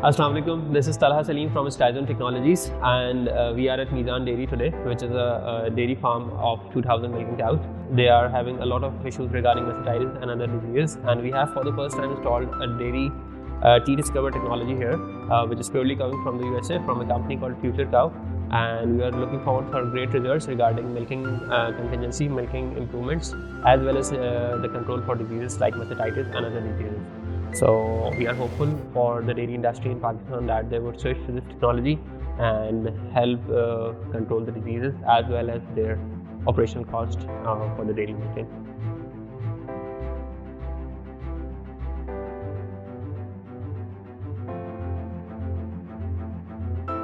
Assalamu alaikum. This is Talha Salim from Technologies, and we are at Mezan Dairy today, which is a dairy farm of 2,000 milking cows. They are having a lot of issues regarding mastitis and other diseases, and we have for the first time installed a dairy Teatscrubber technology here, which is purely coming from the USA from a company called FutureCow, and we are looking forward for great results regarding milking contingency, milking improvements, as well as the control for diseases like mastitis and other diseases. So we are hopeful for the dairy industry in Pakistan that they would switch to this technology and help control the diseases as well as their operational cost for the dairy milking.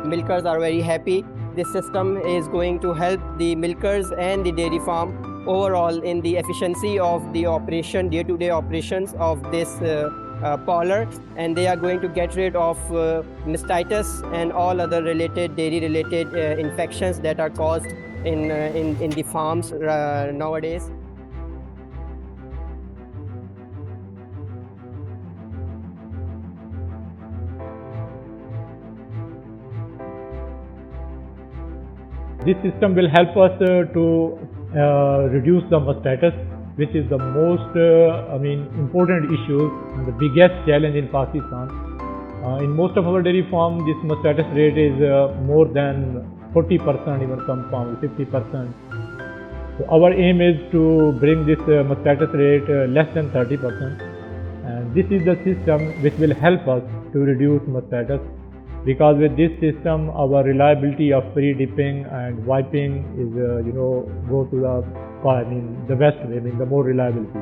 Milkers are very happy. This system is going to help the milkers and the dairy farm overall in the efficiency of the operation, day-to-day operations of this parlor, and they are going to get rid of mastitis and all other dairy-related infections that are caused in the farms nowadays. This system will help us to reduce the mastitis, which is the most important issue and the biggest challenge in Pakistan. In most of our dairy farms, this mastitis rate is more than 40%, even some farms 50%. So our aim is to bring this mastitis rate less than 30%, and this is the system which will help us to reduce mastitis. Because with this system, our reliability of pre-dipping and wiping is, go to the best way, the more reliability.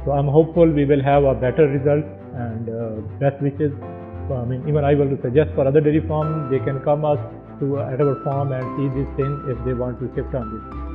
So I'm hopeful we will have a better result and best wishes. So even I will suggest for other dairy farms, they can come at our farm and see this thing if they want to shift on this.